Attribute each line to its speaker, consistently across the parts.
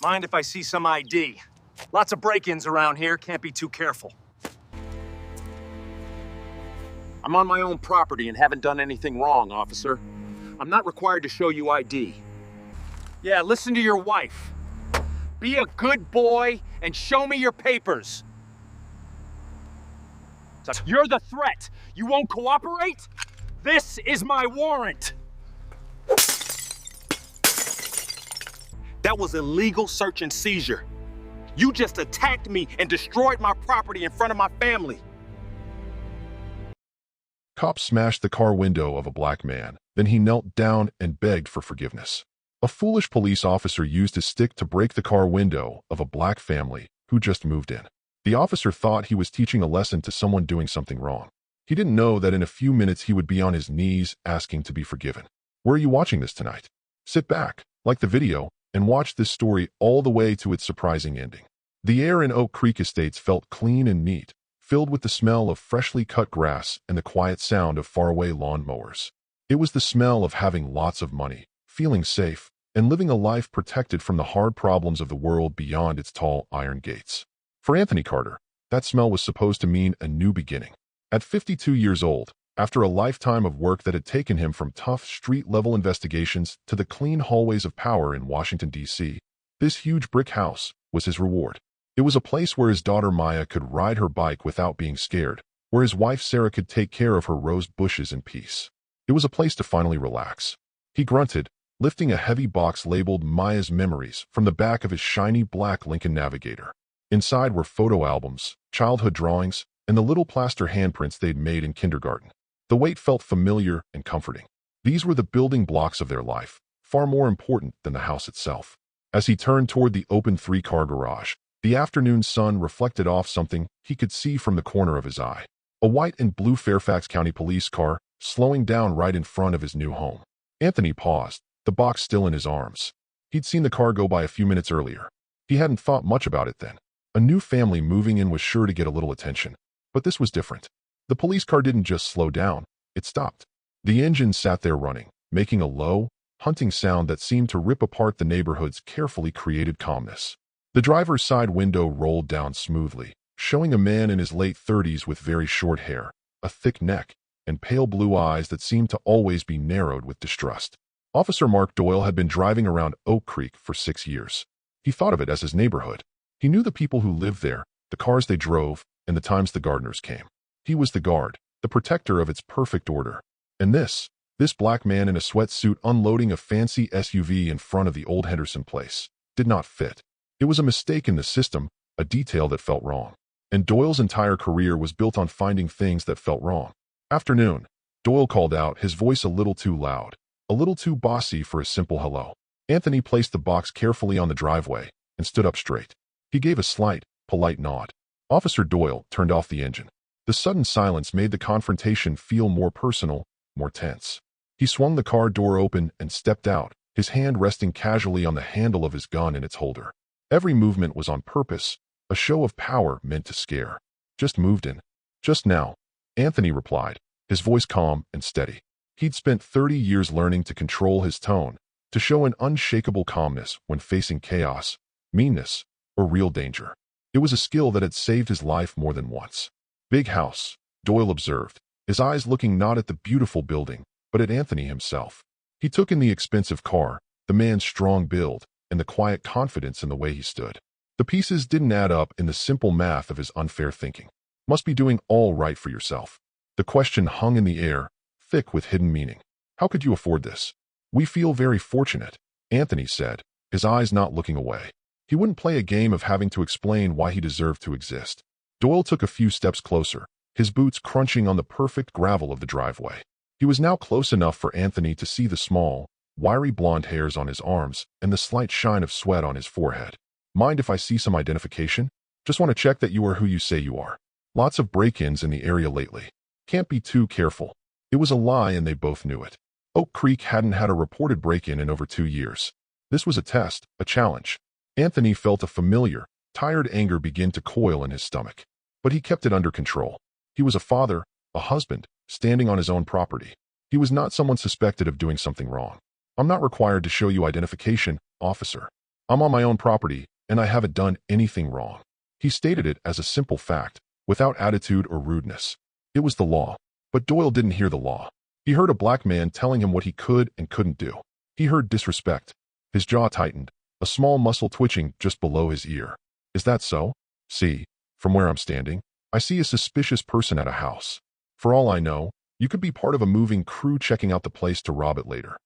Speaker 1: Mind if I see some ID? Lots of break-ins around here, can't be too careful. I'm on my own property and haven't done anything wrong, officer. I'm not required to show you ID. Yeah, listen to your wife. Be a good boy and show me your papers. You're the threat. You won't cooperate? This is my warrant. That was illegal search and seizure. You just attacked me and destroyed my property in front of my family.
Speaker 2: Cops smashed the car window of a black man. Then he knelt down and begged for forgiveness. A foolish police officer used his stick to break the car window of a black family who just moved in. The officer thought he was teaching a lesson to someone doing something wrong. He didn't know that in a few minutes he would be on his knees asking to be forgiven. Where are you watching this tonight? Sit back, like the video, and watch this story all the way to its surprising ending. The air in Oak Creek Estates felt clean and neat, filled with the smell of freshly cut grass and the quiet sound of faraway lawn mowers. It was the smell of having lots of money, feeling safe, and living a life protected from the hard problems of the world beyond its tall iron gates. For Anthony Carter, that smell was supposed to mean a new beginning. At 52 years old, after a lifetime of work that had taken him from tough street-level investigations to the clean hallways of power in Washington, D.C., this huge brick house was his reward. It was a place where his daughter Maya could ride her bike without being scared, where his wife Sarah could take care of her rose bushes in peace. It was a place to finally relax. He grunted, lifting a heavy box labeled Maya's Memories from the back of his shiny black Lincoln Navigator. Inside were photo albums, childhood drawings, and the little plaster handprints they'd made in kindergarten. The weight felt familiar and comforting. These were the building blocks of their life, far more important than the house itself. As he turned toward the open three-car garage, the afternoon sun reflected off something he could see from the corner of his eye. A white and blue Fairfax County police car slowing down right in front of his new home. Anthony paused, the box still in his arms. He'd seen the car go by a few minutes earlier. He hadn't thought much about it then. A new family moving in was sure to get a little attention. But this was different. The police car didn't just slow down, it stopped. The engine sat there running, making a low, hunting sound that seemed to rip apart the neighborhood's carefully created calmness. The driver's side window rolled down smoothly, showing a man in his late 30s with very short hair, a thick neck, and pale blue eyes that seemed to always be narrowed with distrust. Officer Mark Doyle had been driving around Oak Creek for 6 years. He thought of it as his neighborhood. He knew the people who lived there, the cars they drove, and the times the gardeners came. He was the guard, the protector of its perfect order. And this black man in a sweatsuit unloading a fancy SUV in front of the old Henderson place, did not fit. It was a mistake in the system, a detail that felt wrong. And Doyle's entire career was built on finding things that felt wrong. Afternoon, Doyle called out, his voice a little too loud, a little too bossy for a simple hello. Anthony placed the box carefully on the driveway and stood up straight. He gave a slight, polite nod. Officer Doyle turned off the engine. The sudden silence made the confrontation feel more personal, more tense. He swung the car door open and stepped out, his hand resting casually on the handle of his gun in its holder. Every movement was on purpose, a show of power meant to scare. Just moved in. Just now, Anthony replied, his voice calm and steady. He'd spent 30 years learning to control his tone, to show an unshakable calmness when facing chaos, meanness, or real danger. It was a skill that had saved his life more than once. Big house, Doyle observed, his eyes looking not at the beautiful building, but at Anthony himself. He took in the expensive car, the man's strong build, and the quiet confidence in the way he stood. The pieces didn't add up in the simple math of his unfair thinking. Must be doing all right for yourself. The question hung in the air, thick with hidden meaning. How could you afford this? We feel very fortunate, Anthony said, his eyes not looking away. He wouldn't play a game of having to explain why he deserved to exist. Doyle took a few steps closer, his boots crunching on the perfect gravel of the driveway. He was now close enough for Anthony to see the small, wiry blonde hairs on his arms and the slight shine of sweat on his forehead. Mind if I see some identification? Just want to check that you are who you say you are. Lots of break-ins in the area lately. Can't be too careful. It was a lie and they both knew it. Oak Creek hadn't had a reported break-in in over 2 years. This was a test, a challenge. Anthony felt a familiar, tired anger begin to coil in his stomach. But he kept it under control. He was a father, a husband, standing on his own property. He was not someone suspected of doing something wrong. I'm not required to show you identification, officer. I'm on my own property, and I haven't done anything wrong. He stated it as a simple fact, without attitude or rudeness. It was the law. But Doyle didn't hear the law. He heard a black man telling him what he could and couldn't do. He heard disrespect. His jaw tightened, a small muscle twitching just below his ear. Is that so? See, from where I'm standing, I see a suspicious person at a house. For all I know, you could be part of a moving crew checking out the place to rob it later.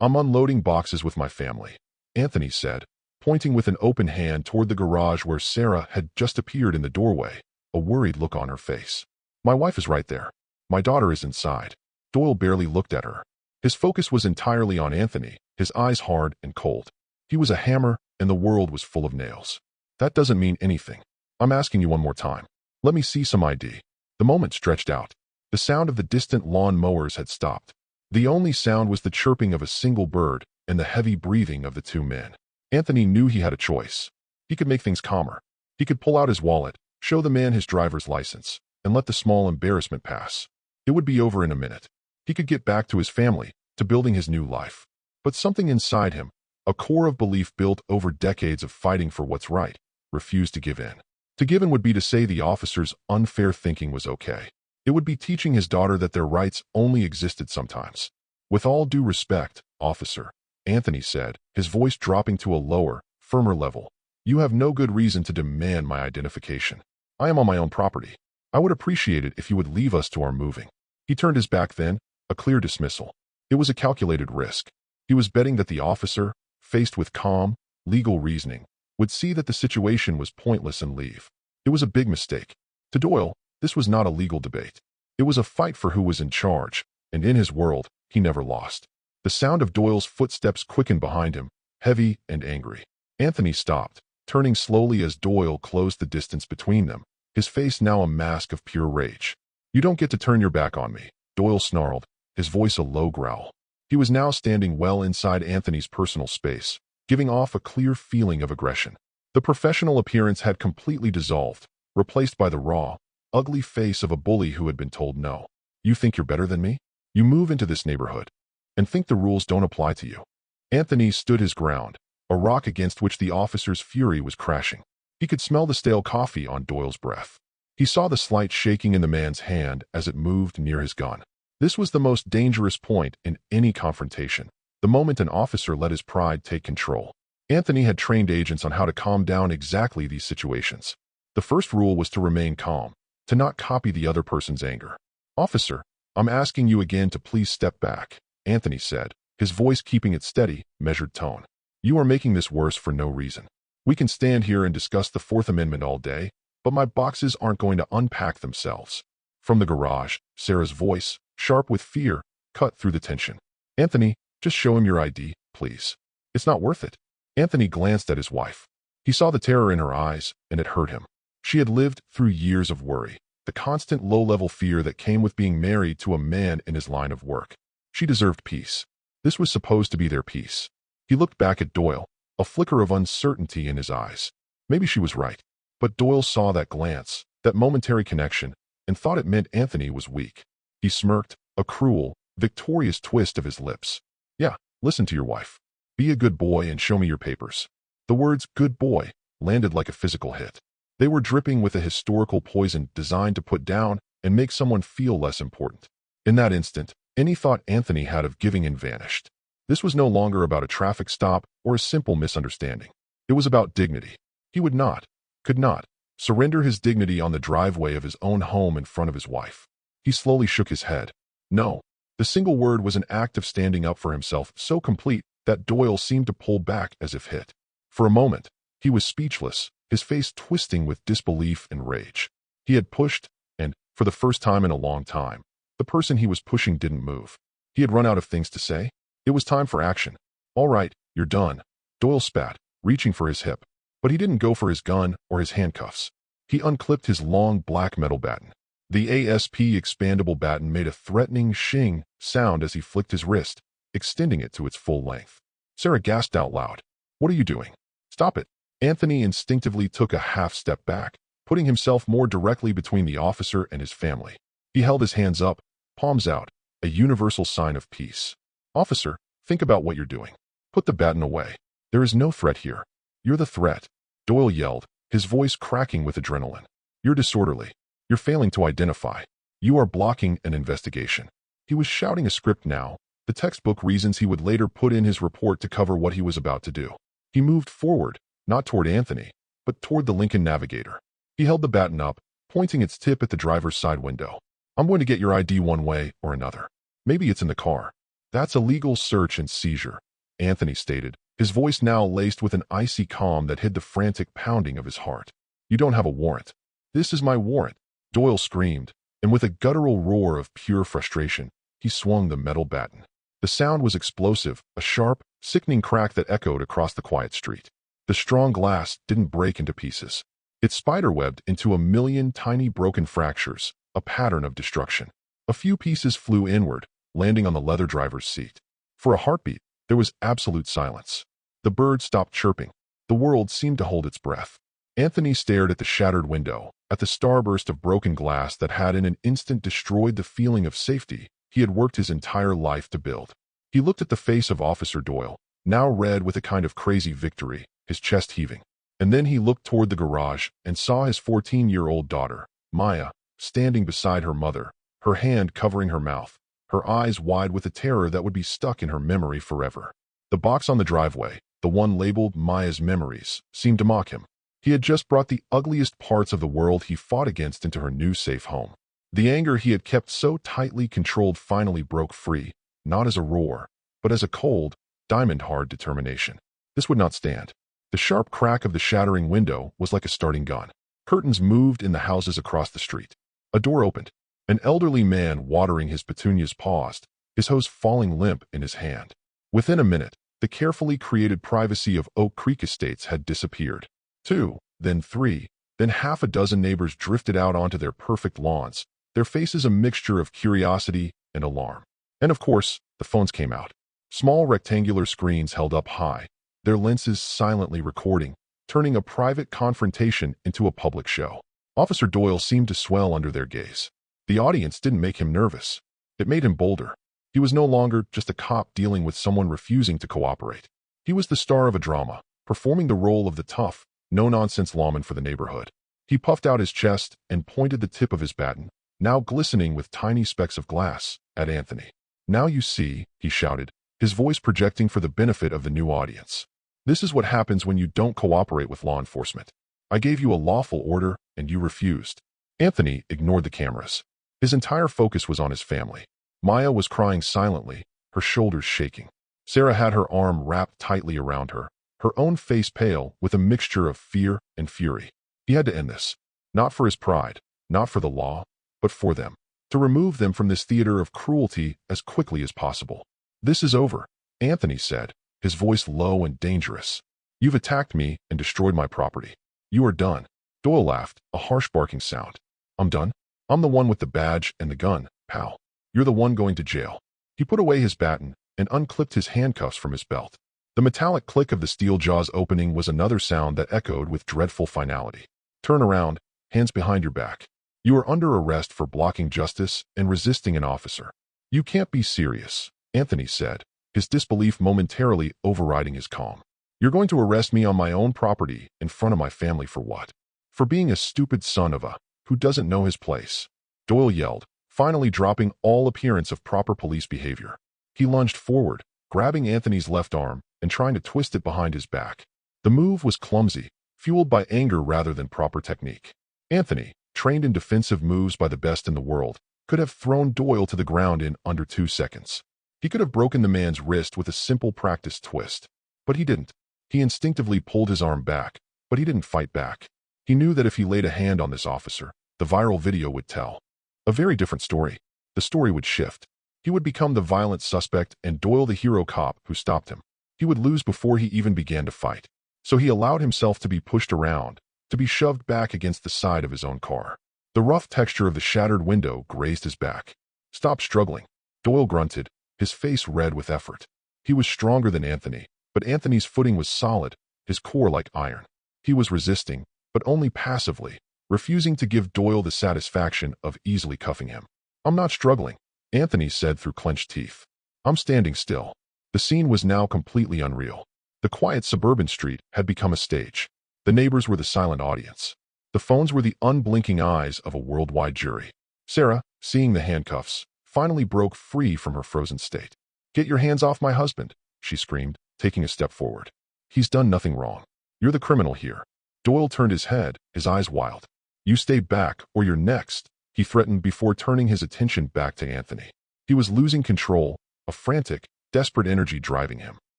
Speaker 2: I'm unloading boxes with my family, Anthony said, pointing with an open hand toward the garage where Sarah had just appeared in the doorway, a worried look on her face. My wife is right there. My daughter is inside. Doyle barely looked at her. His focus was entirely on Anthony, his eyes hard and cold. He was a hammer, and the world was full of nails. That doesn't mean anything. I'm asking you one more time. Let me see some ID. The moment stretched out. The sound of the distant lawn mowers had stopped. The only sound was the chirping of a single bird and the heavy breathing of the two men. Anthony knew he had a choice. He could make things calmer. He could pull out his wallet, show the man his driver's license, and let the small embarrassment pass. It would be over in a minute. He could get back to his family, to building his new life. But something inside him, a core of belief built over decades of fighting for what's right, refused to give in. To give in would be to say the officer's unfair thinking was okay. It would be teaching his daughter that their rights only existed sometimes. With all due respect, officer, Anthony said, his voice dropping to a lower, firmer level, you have no good reason to demand my identification. I am on my own property. I would appreciate it if you would leave us to our moving. He turned his back then, a clear dismissal. It was a calculated risk. He was betting that the officer, faced with calm, legal reasoning, would see that the situation was pointless and leave. It was a big mistake. To Doyle, this was not a legal debate. It was a fight for who was in charge, and in his world, he never lost. The sound of Doyle's footsteps quickened behind him, heavy and angry. Anthony stopped, turning slowly as Doyle closed the distance between them, his face now a mask of pure rage. You don't get to turn your back on me, Doyle snarled, his voice a low growl. He was now standing well inside Anthony's personal space, giving off a clear feeling of aggression. The professional appearance had completely dissolved, replaced by the raw, ugly face of a bully who had been told no. You think you're better than me? You move into this neighborhood and think the rules don't apply to you. Anthony stood his ground, a rock against which the officer's fury was crashing. He could smell the stale coffee on Doyle's breath. He saw the slight shaking in the man's hand as it moved near his gun. This was the most dangerous point in any confrontation, the moment an officer let his pride take control. Anthony had trained agents on how to calm down exactly these situations. The first rule was to remain calm, to not copy the other person's anger. Officer, I'm asking you again to please step back, Anthony said, his voice keeping its steady, measured tone. You are making this worse for no reason. We can stand here and discuss the Fourth Amendment all day, but my boxes aren't going to unpack themselves. From the garage, Sarah's voice, sharp with fear, cut through the tension. Anthony, just show him your ID, please. It's not worth it. Anthony glanced at his wife. He saw the terror in her eyes, and it hurt him. She had lived through years of worry, the constant low-level fear that came with being married to a man in his line of work. She deserved peace. This was supposed to be their peace. He looked back at Doyle, a flicker of uncertainty in his eyes. Maybe she was right. But Doyle saw that glance, that momentary connection, and thought it meant Anthony was weak. He smirked, a cruel, victorious twist of his lips. Yeah, listen to your wife. Be a good boy and show me your papers. The words good boy landed like a physical hit. They were dripping with a historical poison designed to put down and make someone feel less important. In that instant, any thought Anthony had of giving in vanished. This was no longer about a traffic stop or a simple misunderstanding. It was about dignity. He would not, could not, surrender his dignity on the driveway of his own home in front of his wife. He slowly shook his head. No. The single word was an act of standing up for himself so complete that Doyle seemed to pull back as if hit. For a moment, he was speechless, his face twisting with disbelief and rage. He had pushed, and, for the first time in a long time, the person he was pushing didn't move. He had run out of things to say. It was time for action. All right, you're done. Doyle spat, reaching for his hip. But he didn't go for his gun or his handcuffs. He unclipped his long black metal baton. The ASP expandable baton made a threatening shing sound as he flicked his wrist, extending it to its full length. Sarah gasped out loud. What are you doing? Stop it. Anthony instinctively took a half step back, putting himself more directly between the officer and his family. He held his hands up, palms out, a universal sign of peace. Officer, think about what you're doing. Put the baton away. There is no threat here. "You're the threat," Doyle yelled, his voice cracking with adrenaline. "You're disorderly. You're failing to identify. You are blocking an investigation." He was shouting a script now, the textbook reasons he would later put in his report to cover what he was about to do. He moved forward, not toward Anthony, but toward the Lincoln Navigator. He held the baton up, pointing its tip at the driver's side window. "I'm going to get your ID one way or another. Maybe it's in the car." "That's a legal search and seizure," Anthony stated, his voice now laced with an icy calm that hid the frantic pounding of his heart. "You don't have a warrant." "This is my warrant," Doyle screamed, and with a guttural roar of pure frustration, he swung the metal baton. The sound was explosive, a sharp, sickening crack that echoed across the quiet street. The strong glass didn't break into pieces. It spiderwebbed into a million tiny broken fractures, a pattern of destruction. A few pieces flew inward, landing on the leather driver's seat. For a heartbeat, there was absolute silence. The bird stopped chirping. The world seemed to hold its breath. Anthony stared at the shattered window, at the starburst of broken glass that had in an instant destroyed the feeling of safety he had worked his entire life to build. He looked at the face of Officer Doyle, now red with a kind of crazy victory, his chest heaving. And then he looked toward the garage and saw his 14-year-old daughter, Maya, standing beside her mother, her hand covering her mouth, her eyes wide with a terror that would be stuck in her memory forever. The box on the driveway, the one labeled Maya's Memories, seemed to mock him. He had just brought the ugliest parts of the world he fought against into her new safe home. The anger he had kept so tightly controlled finally broke free, not as a roar, but as a cold, diamond-hard determination. This would not stand. The sharp crack of the shattering window was like a starting gun. Curtains moved in the houses across the street. A door opened. An elderly man watering his petunias paused, his hose falling limp in his hand. Within a minute, the carefully created privacy of Oak Creek Estates had disappeared. 2, then 3, then half a dozen neighbors drifted out onto their perfect lawns, their faces a mixture of curiosity and alarm. And of course, the phones came out. Small rectangular screens held up high, their lenses silently recording, turning a private confrontation into a public show. Officer Doyle seemed to swell under their gaze. The audience didn't make him nervous. It made him bolder. He was no longer just a cop dealing with someone refusing to cooperate. He was the star of a drama, performing the role of the tough, no-nonsense lawman for the neighborhood. He puffed out his chest and pointed the tip of his baton, now glistening with tiny specks of glass, at Anthony. "Now you see," he shouted, his voice projecting for the benefit of the new audience. "This is what happens when you don't cooperate with law enforcement. I gave you a lawful order, and you refused." Anthony ignored the cameras. His entire focus was on his family. Maya was crying silently, her shoulders shaking. Sarah had her arm wrapped tightly around her, her own face pale with a mixture of fear and fury. He had to end this. Not for his pride, not for the law, but for them. To remove them from this theater of cruelty as quickly as possible. "This is over," Anthony said, his voice low and dangerous. "You've attacked me and destroyed my property. You are done." Doyle laughed, a harsh barking sound. "I'm done? I'm the one with the badge and the gun, pal. You're the one going to jail." He put away his baton and unclipped his handcuffs from his belt. The metallic click of the steel jaws opening was another sound that echoed with dreadful finality. "Turn around, hands behind your back. You are under arrest for blocking justice and resisting an officer." "You can't be serious," Anthony said, his disbelief momentarily overriding his calm. "You're going to arrest me on my own property in front of my family for what? For being a stupid son of a who doesn't know his place," Doyle yelled, finally dropping all appearance of proper police behavior. He lunged forward, grabbing Anthony's left arm and trying to twist it behind his back. The move was clumsy, fueled by anger rather than proper technique. Anthony, trained in defensive moves by the best in the world, could have thrown Doyle to the ground in under 2 seconds. He could have broken the man's wrist with a simple practice twist. But he didn't. He instinctively pulled his arm back, but he didn't fight back. He knew that if he laid a hand on this officer, the viral video would tell. A very different story. The story would shift. He would become the violent suspect and Doyle the hero cop who stopped him. He would lose before he even began to fight. So he allowed himself to be pushed around, to be shoved back against the side of his own car. The rough texture of the shattered window grazed his back. "Stop struggling," Doyle grunted, his face red with effort. He was stronger than Anthony, but Anthony's footing was solid, his core like iron. He was resisting, but only passively, refusing to give Doyle the satisfaction of easily cuffing him. "I'm not struggling," Anthony said through clenched teeth. "I'm standing still." The scene was now completely unreal. The quiet suburban street had become a stage. The neighbors were the silent audience. The phones were the unblinking eyes of a worldwide jury. Sarah, seeing the handcuffs, finally broke free from her frozen state. "Get your hands off my husband," she screamed, taking a step forward. "He's done nothing wrong. You're the criminal here." Doyle turned his head, his eyes wild. "You stay back, or you're next," he threatened before turning his attention back to Anthony. He was losing control, a frantic, desperate energy driving him.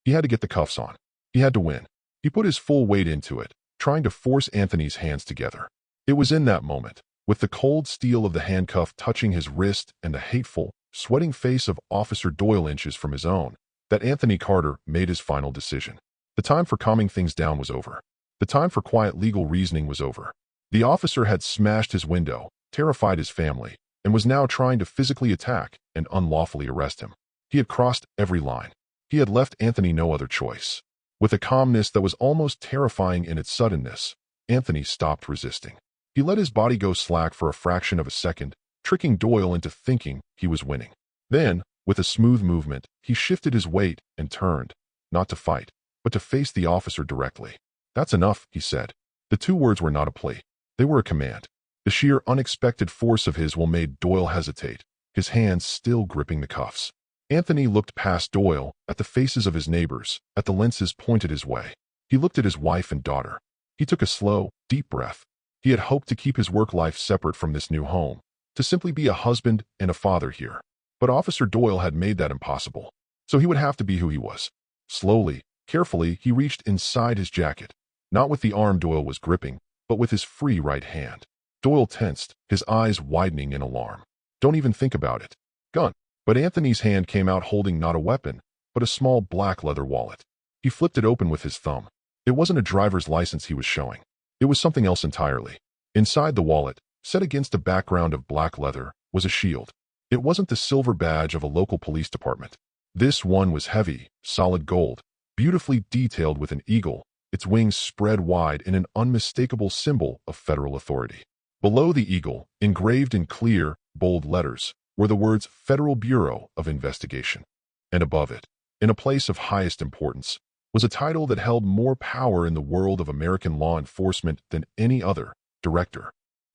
Speaker 2: He had to get the cuffs on. He had to win. He put his full weight into it, trying to force Anthony's hands together. It was in that moment, with the cold steel of the handcuff touching his wrist and the hateful, sweating face of Officer Doyle inches from his own, that Anthony Carter made his final decision. The time for calming things down was over. The time for quiet legal reasoning was over. The officer had smashed his window, terrified his family, and was now trying to physically attack and unlawfully arrest him. He had crossed every line. He had left Anthony no other choice. With a calmness that was almost terrifying in its suddenness, Anthony stopped resisting. He let his body go slack for a fraction of a second, tricking Doyle into thinking he was winning. Then, with a smooth movement, he shifted his weight and turned, not to fight, but to face the officer directly. "That's enough," he said. The two words were not a plea. They were a command. The sheer unexpected force of his will made Doyle hesitate, his hands still gripping the cuffs. Anthony looked past Doyle, at the faces of his neighbors, at the lenses pointed his way. He looked at his wife and daughter. He took a slow, deep breath. He had hoped to keep his work life separate from this new home, to simply be a husband and a father here. But Officer Doyle had made that impossible. So he would have to be who he was. Slowly, carefully, he reached inside his jacket, not with the arm Doyle was gripping, but with his free right hand. Doyle tensed, his eyes widening in alarm. "Don't even think about it." "Gun." But Anthony's hand came out holding not a weapon, but a small black leather wallet. He flipped it open with his thumb. It wasn't a driver's license he was showing. It was something else entirely. Inside the wallet, set against a background of black leather, was a shield. It wasn't the silver badge of a local police department. This one was heavy, solid gold, beautifully detailed with an eagle, its wings spread wide in an unmistakable symbol of federal authority. Below the eagle, engraved in clear, bold letters, were the words Federal Bureau of Investigation. And above it, in a place of highest importance, was a title that held more power in the world of American law enforcement than any other: Director.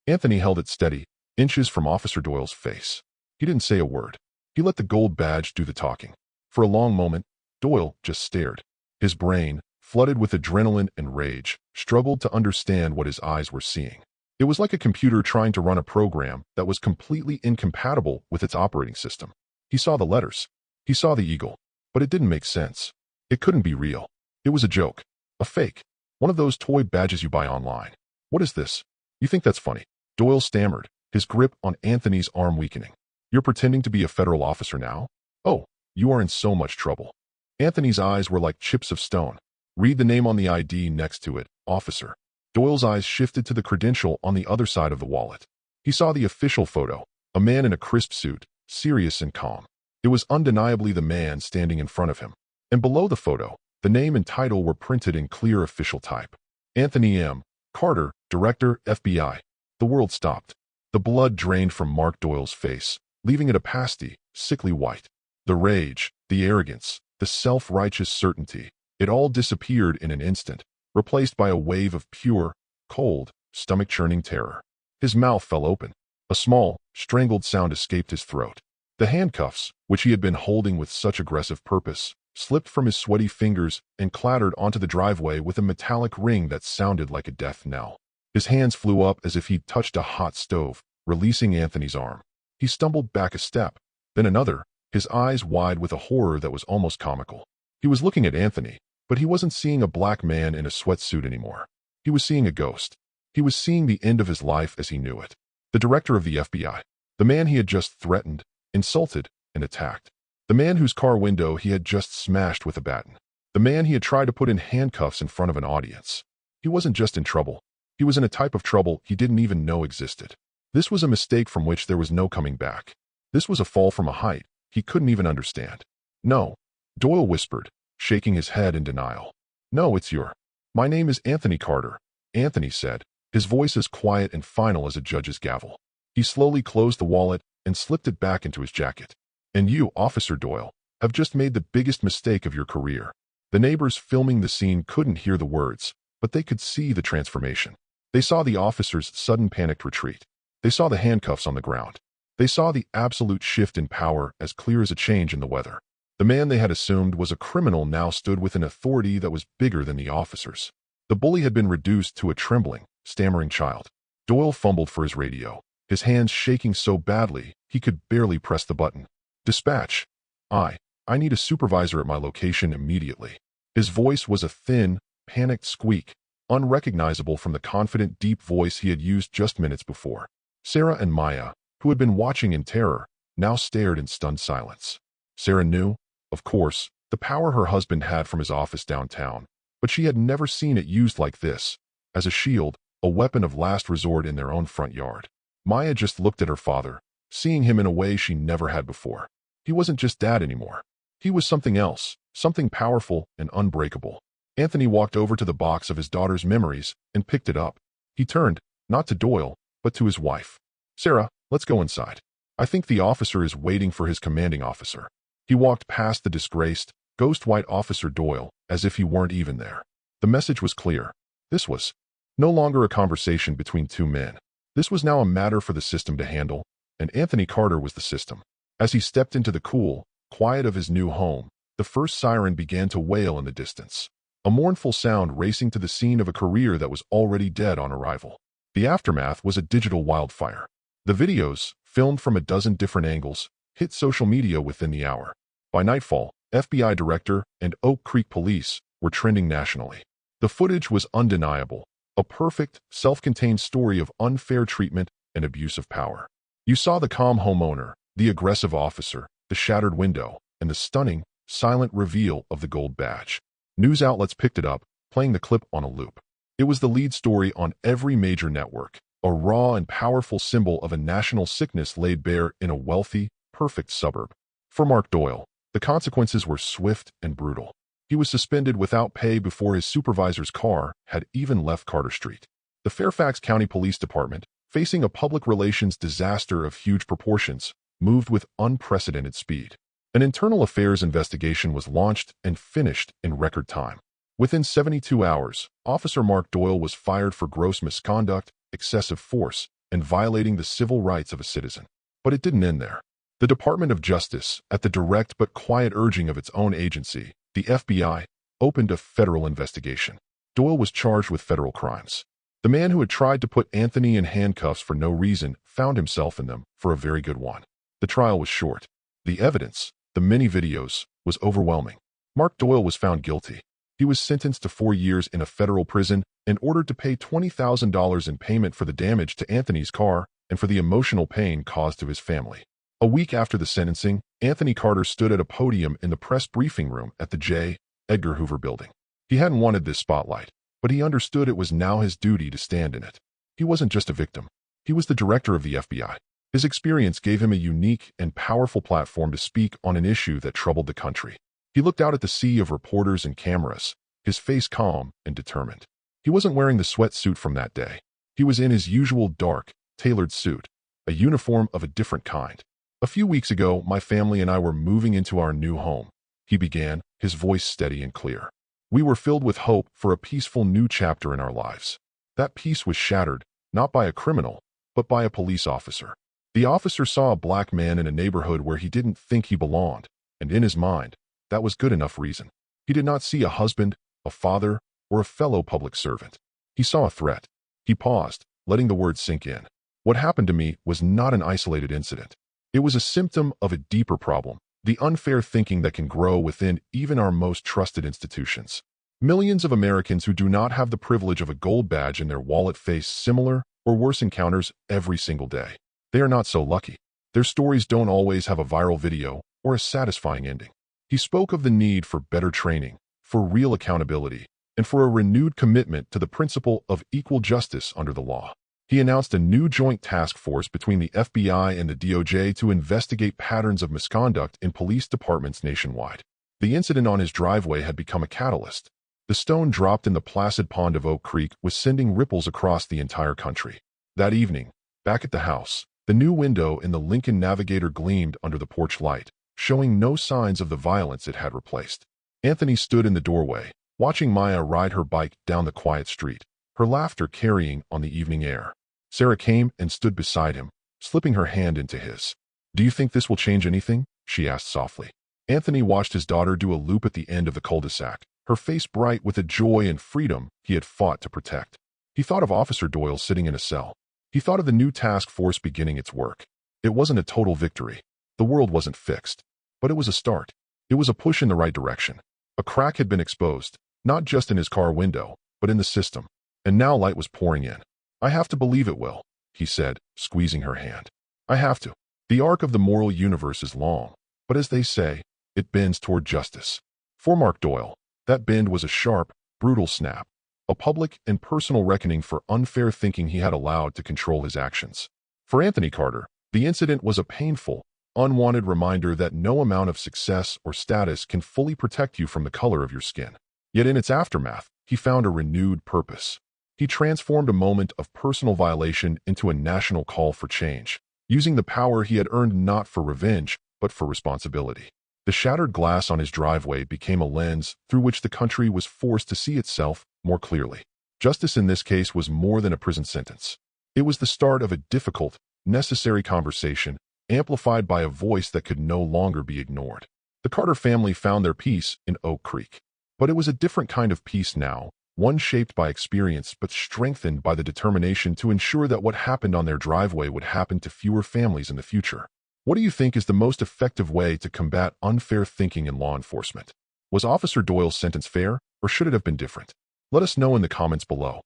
Speaker 2: Anthony held it steady, inches from Officer Doyle's face. He didn't say a word. He let the gold badge do the talking. For a long moment, Doyle just stared. His brain, flooded with adrenaline and rage, struggled to understand what his eyes were seeing. It was like a computer trying to run a program that was completely incompatible with its operating system. He saw the letters. He saw the eagle. But it didn't make sense. It couldn't be real. It was a joke. A fake. One of those toy badges you buy online. "What is this? You think that's funny?" Doyle stammered, his grip on Anthony's arm weakening. "You're pretending to be a federal officer now? Oh, you are in so much trouble." Anthony's eyes were like chips of stone. "Read the name on the ID next to it, officer." Doyle's eyes shifted to the credential on the other side of the wallet. He saw the official photo, a man in a crisp suit, serious and calm. It was undeniably the man standing in front of him. And below the photo, the name and title were printed in clear official type. Anthony M. Carter, Director, FBI. The world stopped. The blood drained from Mark Doyle's face, leaving it a pasty, sickly white. The rage, the arrogance, the self-righteous certainty, it all disappeared in an instant, replaced by a wave of pure, cold, stomach-churning terror. His mouth fell open. A small, strangled sound escaped his throat. The handcuffs, which he had been holding with such aggressive purpose, slipped from his sweaty fingers and clattered onto the driveway with a metallic ring that sounded like a death knell. His hands flew up as if he'd touched a hot stove, releasing Anthony's arm. He stumbled back a step, then another, his eyes wide with a horror that was almost comical. He was looking at Anthony, but he wasn't seeing a black man in a sweatsuit anymore. He was seeing a ghost. He was seeing the end of his life as he knew it. The director of the FBI. The man he had just threatened, insulted, and attacked. The man whose car window he had just smashed with a baton. The man he had tried to put in handcuffs in front of an audience. He wasn't just in trouble. He was in a type of trouble he didn't even know existed. This was a mistake from which there was no coming back. This was a fall from a height he couldn't even understand. "No," Doyle whispered, shaking his head in denial. "No, it's your—" "My name is Anthony Carter," Anthony said, his voice as quiet and final as a judge's gavel. He slowly closed the wallet and slipped it back into his jacket. "And you, Officer Doyle, have just made the biggest mistake of your career. The neighbors filming the scene couldn't hear the words, but they could see the transformation. They saw the officer's sudden panicked retreat. They saw the handcuffs on the ground. They saw the absolute shift in power as clear as a change in the weather. The man they had assumed was a criminal now stood with an authority that was bigger than the officers. The bully had been reduced to a trembling, stammering child. Doyle fumbled for his radio, his hands shaking so badly he could barely press the button. Dispatch. I need a supervisor at my location immediately. His voice was a thin, panicked squeak, unrecognizable from the confident, deep voice he had used just minutes before. Sarah and Maya, who had been watching in terror, now stared in stunned silence. Sarah knew, of course, the power her husband had from his office downtown, but she had never seen it used like this, as a shield, a weapon of last resort in their own front yard. Maya just looked at her father, seeing him in a way she never had before. He wasn't just dad anymore. He was something else, something powerful and unbreakable. Anthony walked over to the box of his daughter's memories and picked it up. He turned, not to Doyle, but to his wife. Sarah, let's go inside. I think the officer is waiting for his commanding officer. He walked past the disgraced, ghost-white Officer Doyle as if he weren't even there. The message was clear. This was no longer a conversation between two men. This was now a matter for the system to handle, and Anthony Carter was the system. As he stepped into the cool, quiet of his new home, the first siren began to wail in the distance. A mournful sound racing to the scene of a career that was already dead on arrival. The aftermath was a digital wildfire. The videos, filmed from a dozen different angles, hit social media within the hour. By nightfall, FBI Director and Oak Creek Police were trending nationally. The footage was undeniable, a perfect, self-contained story of unfair treatment and abuse of power. You saw the calm homeowner, the aggressive officer, the shattered window, and the stunning, silent reveal of the gold badge. News outlets picked it up, playing the clip on a loop. It was the lead story on every major network, a raw and powerful symbol of a national sickness laid bare in a wealthy, perfect suburb. For Mark Doyle, the consequences were swift and brutal. He was suspended without pay before his supervisor's car had even left Carter Street. The Fairfax County Police Department, facing a public relations disaster of huge proportions, moved with unprecedented speed. An internal affairs investigation was launched and finished in record time. Within 72 hours, Officer Mark Doyle was fired for gross misconduct, excessive force, and violating the civil rights of a citizen. But it didn't end there. The Department of Justice, at the direct but quiet urging of its own agency, the FBI, opened a federal investigation. Doyle was charged with federal crimes. The man who had tried to put Anthony in handcuffs for no reason found himself in them for a very good one. The trial was short. The evidence, the many videos, was overwhelming. Mark Doyle was found guilty. He was sentenced to 4 years in a federal prison and ordered to pay $20,000 in payment for the damage to Anthony's car and for the emotional pain caused to his family. A week after the sentencing, Anthony Carter stood at a podium in the press briefing room at the J. Edgar Hoover building. He hadn't wanted this spotlight, but he understood it was now his duty to stand in it. He wasn't just a victim. He was the director of the FBI. His experience gave him a unique and powerful platform to speak on an issue that troubled the country. He looked out at the sea of reporters and cameras, his face calm and determined. He wasn't wearing the sweatsuit from that day. He was in his usual dark, tailored suit, a uniform of a different kind. A few weeks ago, my family and I were moving into our new home, he began, his voice steady and clear. We were filled with hope for a peaceful new chapter in our lives. That peace was shattered, not by a criminal, but by a police officer. The officer saw a black man in a neighborhood where he didn't think he belonged, and in his mind, that was good enough reason. He did not see a husband, a father, or a fellow public servant. He saw a threat. He paused, letting the words sink in. What happened to me was not an isolated incident. It was a symptom of a deeper problem, the unfair thinking that can grow within even our most trusted institutions. Millions of Americans who do not have the privilege of a gold badge in their wallet face similar or worse encounters every single day. They are not so lucky. Their stories don't always have a viral video or a satisfying ending. He spoke of the need for better training, for real accountability, and for a renewed commitment to the principle of equal justice under the law. He announced a new joint task force between the FBI and the DOJ to investigate patterns of misconduct in police departments nationwide. The incident on his driveway had become a catalyst. The stone dropped in the placid pond of Oak Creek was sending ripples across the entire country. That evening, back at the house, the new window in the Lincoln Navigator gleamed under the porch light, showing no signs of the violence it had replaced. Anthony stood in the doorway, watching Maya ride her bike down the quiet street, her laughter carrying on the evening air. Sarah came and stood beside him, slipping her hand into his. "Do you think this will change anything?" she asked softly. Anthony watched his daughter do a loop at the end of the cul-de-sac, her face bright with the joy and freedom he had fought to protect. He thought of Officer Doyle sitting in a cell. He thought of the new task force beginning its work. It wasn't a total victory. The world wasn't fixed. But it was a start. It was a push in the right direction. A crack had been exposed, not just in his car window, but in the system. And now light was pouring in. "I have to believe it will," he said, squeezing her hand. "I have to. The arc of the moral universe is long, but as they say, it bends toward justice." For Mark Doyle, that bend was a sharp, brutal snap, a public and personal reckoning for unfair thinking he had allowed to control his actions. For Anthony Carter, the incident was a painful, unwanted reminder that no amount of success or status can fully protect you from the color of your skin. Yet in its aftermath, he found a renewed purpose. He transformed a moment of personal violation into a national call for change, using the power he had earned not for revenge, but for responsibility. The shattered glass on his driveway became a lens through which the country was forced to see itself more clearly. Justice in this case was more than a prison sentence. It was the start of a difficult, necessary conversation, amplified by a voice that could no longer be ignored. The Carter family found their peace in Oak Creek. But it was a different kind of peace now, one shaped by experience but strengthened by the determination to ensure that what happened on their driveway would happen to fewer families in the future. What do you think is the most effective way to combat unfair thinking in law enforcement? Was Officer Doyle's sentence fair, or should it have been different? Let us know in the comments below.